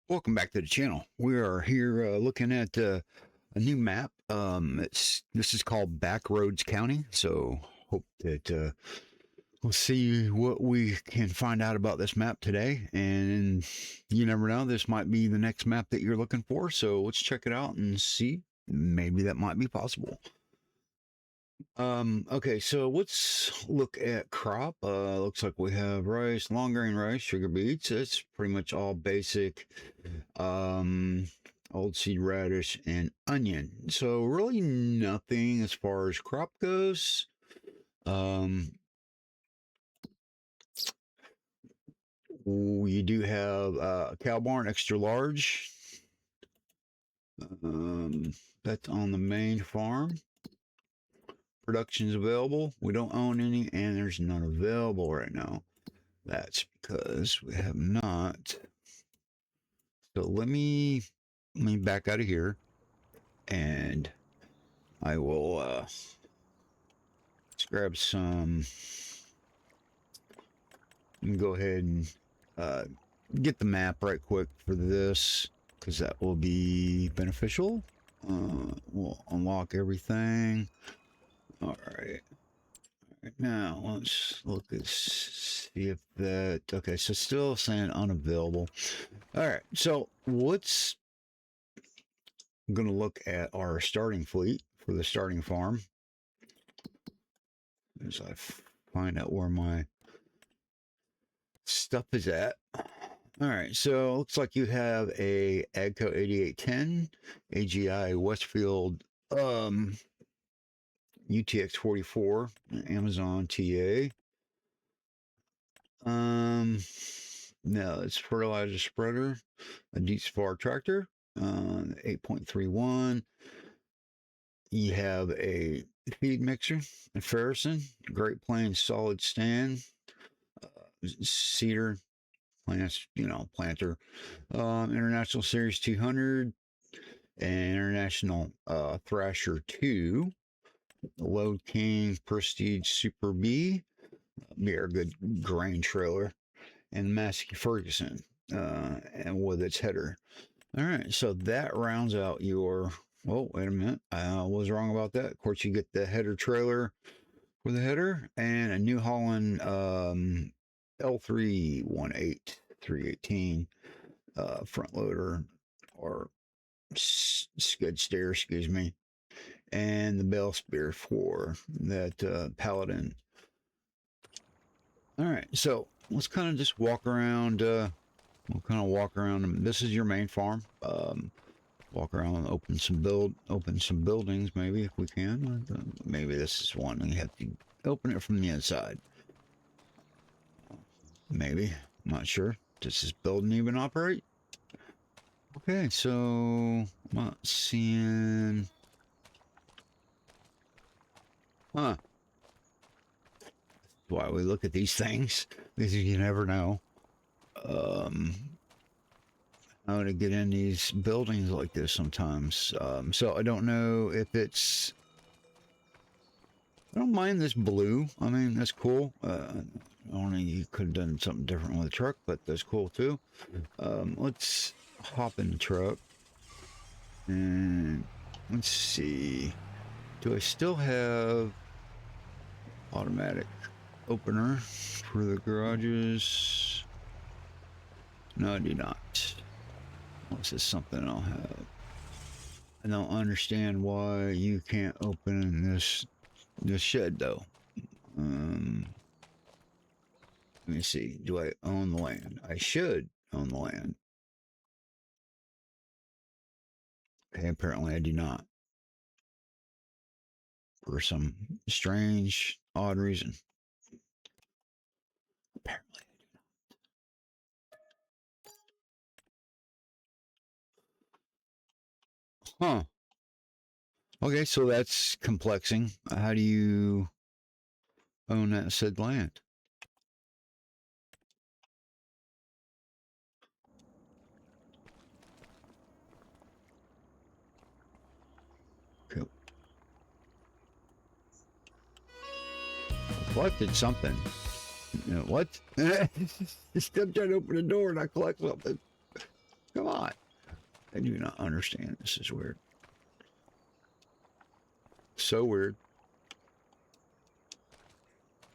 Welcome back to the channel. We are here looking at a new map. This is called Backroads County. So hope that we'll see what we can find out about this map today. And you never know, this might be the next map that you're looking for. So let's check it out and see. Maybe that might be possible. Okay, so let's look at crop. Looks like we have rice, long grain rice, sugar beets. It's pretty much all basic. Old seed radish and onion. So really nothing as far as crop goes. You do have a cow barn extra large. That's on the main farm. Production's available. We don't own any, and there's none available right now. That's because we have not. So let me back out of here, and I will let's grab some. Let me go ahead and get the map right quick for this, because that will be beneficial. We'll unlock everything. All right. Now let's look and see if that. Okay, so still saying unavailable. All right, so let's. I'm going to look at our starting fleet for the starting farm as I find out where my stuff is at. All right, so looks like you have a AGCO 8810, AGI Westfield UTX 44, Amazon TA. No, it's fertilizer spreader, a deep spar tractor, 8.31. You have a feed mixer, a Ferguson, Great Plains solid stand, cedar plants, planter, International Series 200, and International Thrasher 2. Load King Prestige Super B, be our good grain trailer, and Massey Ferguson, and with its header. All right, so that rounds out your. Oh, wait a minute, I was wrong about that. Of course, you get the header trailer for the header and a New Holland L318 318 front loader or skid steer, excuse me. And the bell spear for that Paladin. All right, so let's kind of just walk around. We'll kind of walk around. This is your main farm. Walk around and open some buildings, maybe if we can. Maybe this is one we have to open it from the inside. Maybe, I'm not sure. Does this building even operate? Okay, so I'm not seeing. Huh. That's why we look at these things, because you never know how to get in these buildings like this sometimes. So I don't know if it's. I don't mind this blue. I mean, that's cool. Only you could have done something different with the truck, but that's cool too. Let's hop in the truck and let's see. Do I still have automatic opener for the garages? No, I do not. This is something I'll have. I don't understand why you can't open this shed though. Let me see. Do I own the land? I should own the land. Okay, apparently I do not. For some strange, odd reason. Apparently I do not. Huh. Okay, so that's complexing. How do you own that said land? Okay. Collected something. You know, what? Still trying to open the door and I collect something. Come on. I do not understand. This is weird. So weird.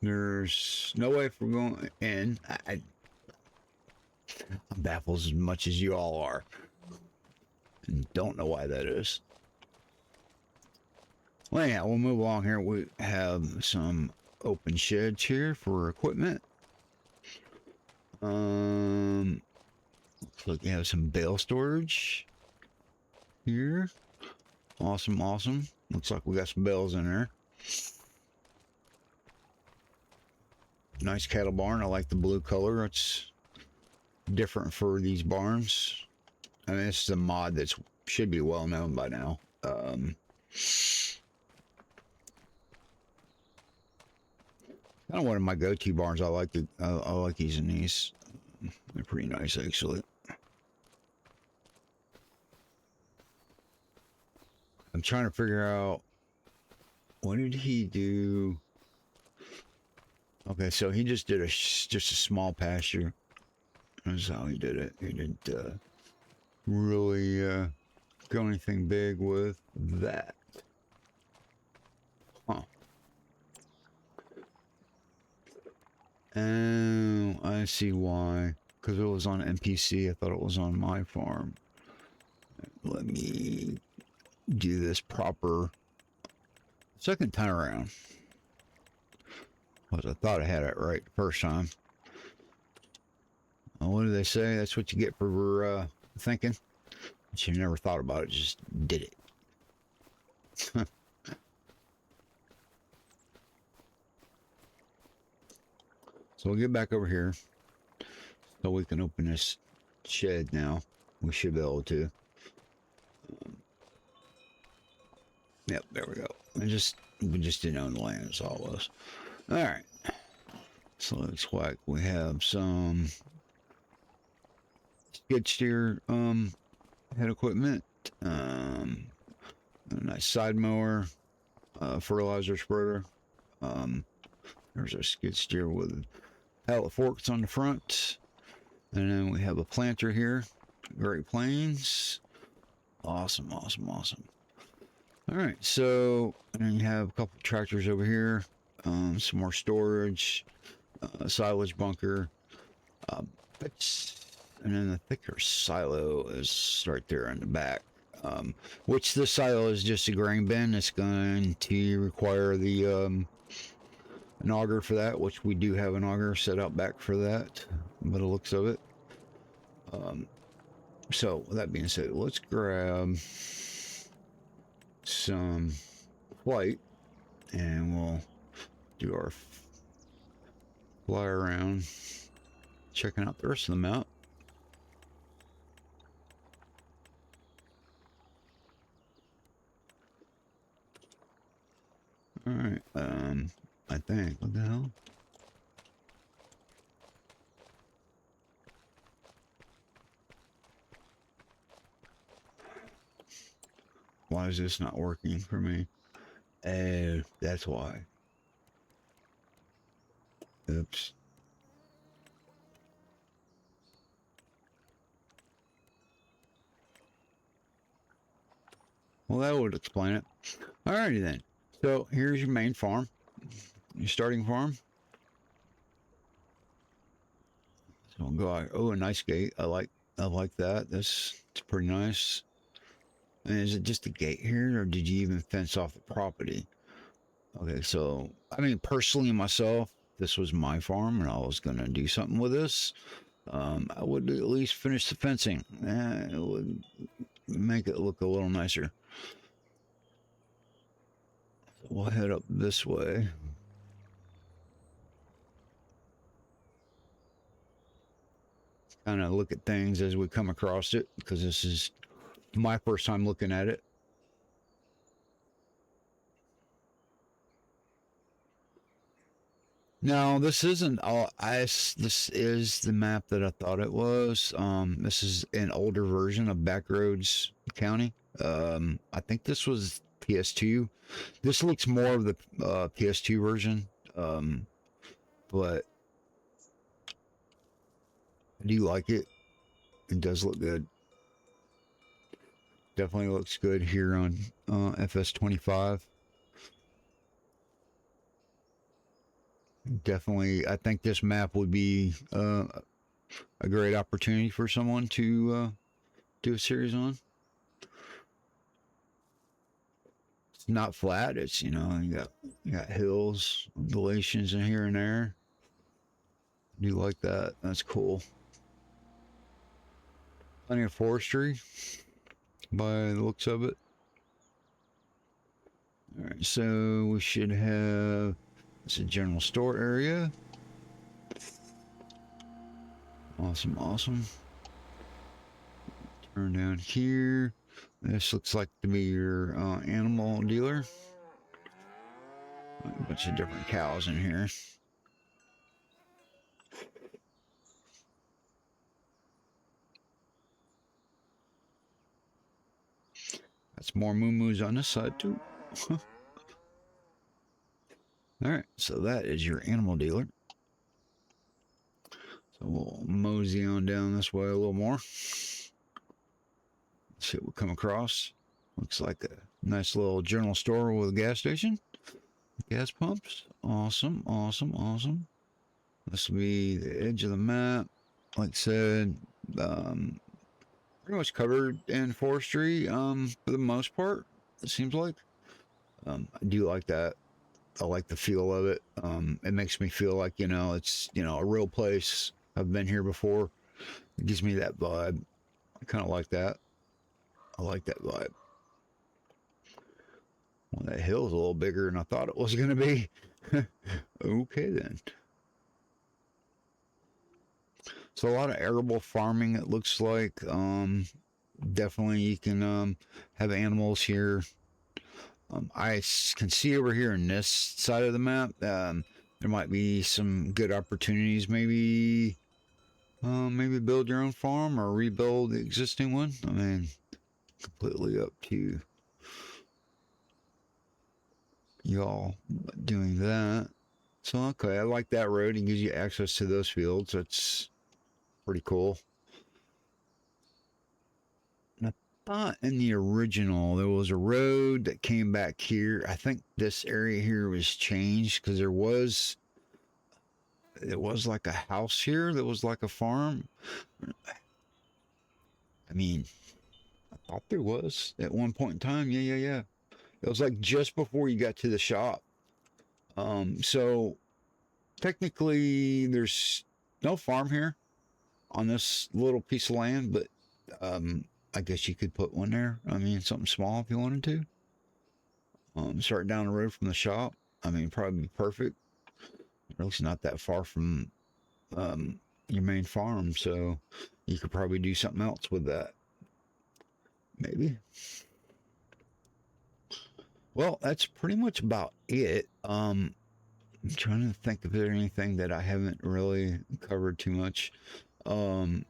There's no way for going in. I'm baffled as much as you all are. And don't know why that is. Well, yeah, we'll move along here. We have some open sheds here for equipment. Looks like you have some bale storage here. Awesome, awesome. Looks like we got some bales in there. Nice cattle barn. I like the blue color. It's different for these barns. I mean, this is a mod that should be well known by now. Kind of one of my go-to barns. I like using these. They're pretty nice, actually. I'm trying to figure out, what did he do? Okay, so he just did just a small pasture. That's how he did it. He didn't really go anything big with that. Huh. Oh, I see why. Because it was on NPC. I thought it was on my farm. Let me do this proper second time around. Because I thought I had it right the first time. What do they say? That's what you get for thinking. But you never thought about it, just did it. So we'll get back over here. So we can open this shed now. We should be able to. Yep, there we go. We just didn't own the land, that's all it was. Alright. So looks like we have some skid steer head equipment. A nice side mower, fertilizer spreader. There's our skid steer with pallet forks on the front. And then we have a planter here. Great Plains. Awesome, awesome, awesome. Alright, so and then you have a couple tractors over here. Some more storage. Silage bunker. And then I think our silo is right there in the back. Which this silo is just a grain bin. It's going to require the an auger for that, which we do have an auger set out back for that, by the looks of it. So with that being said, let's grab some flight and we'll do our fly around, checking out the rest of the map. All right, I think, what the hell? Why is this not working for me? Oh, that's why. Oops. Well, that would explain it. Alrighty then. So here's your main farm, your starting farm. So we'll go out. Oh, a nice gate. I like that. It's pretty nice. And is it just a gate here, or did you even fence off the property? Okay, so I mean, personally myself, this was my farm, and I was gonna do something with this. I would at least finish the fencing. It would make it look a little nicer. So we'll head up this way. Kind of look at things as we come across it, because this is my first time looking at it. No, this isn't all ice. This is the map that I thought it was. This is an older version of Backroads County. I think this was PS2. This looks more of the PS2 version. But I do like it. It does look good. definitely looks good here on FS25. Definitely, I think this map would be a great opportunity for someone to do a series on. It's not flat. It's, you know, you got hills, undulations in here and there. I do like that. That's cool. Plenty of forestry by the looks of it. All right, so we should have, it's a general store area. Awesome, awesome. Turn down here. This looks like to be your animal dealer. A bunch of different cows in here. That's more moo-moos on this side too. All right, so that is your animal dealer. So we'll mosey on down this way a little more. Let's see what we come across. Looks like a nice little general store with a gas station. Gas pumps. Awesome, awesome, awesome. This will be the edge of the map. Like I said, pretty much covered in forestry for the most part, it seems like. I do like that. I like the feel of it. It makes me feel like, you know, it's, you know, a real place. I've been here before. It gives me that vibe. I kind of like that. I like that vibe. Well, that hill's a little bigger than I thought it was going to be. Okay, then. So a lot of arable farming, it looks like. Definitely you can have animals here. I can see over here in this side of the map, there might be some good opportunities. Maybe build your own farm or rebuild the existing one. I mean, completely up to y'all doing that. So, okay, I like that road. It gives you access to those fields. That's pretty cool. And I thought in the original there was a road that came back here. I think this area here was changed because there was like a house here that was like a farm. I mean, I thought there was at one point in time. Yeah. It was like just before you got to the shop. So technically there's no farm here on this little piece of land, but I guess you could put one there. I mean, something small if you wanted to. Start down the road from the shop. I mean, probably be perfect. Or at least not that far from your main farm, so you could probably do something else with that. Maybe. Well, that's pretty much about it. I'm trying to think if there's anything that I haven't really covered too much. So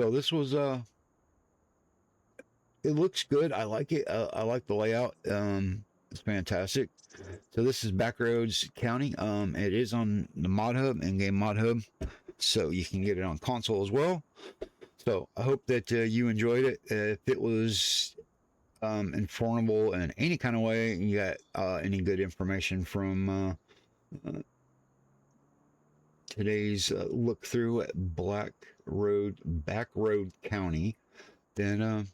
this was it looks good. I like it. I like the layout. It's fantastic. So this is Backroads County. It is on the Mod Hub and Game Mod Hub, so you can get it on console as well. So I hope that you enjoyed it. If it was informative in any kind of way, you got any good information from today's look through at Backroad County, then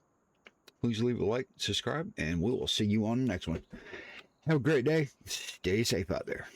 please leave a like, subscribe, and we will see you on the next one. Have a great day. Stay safe out there.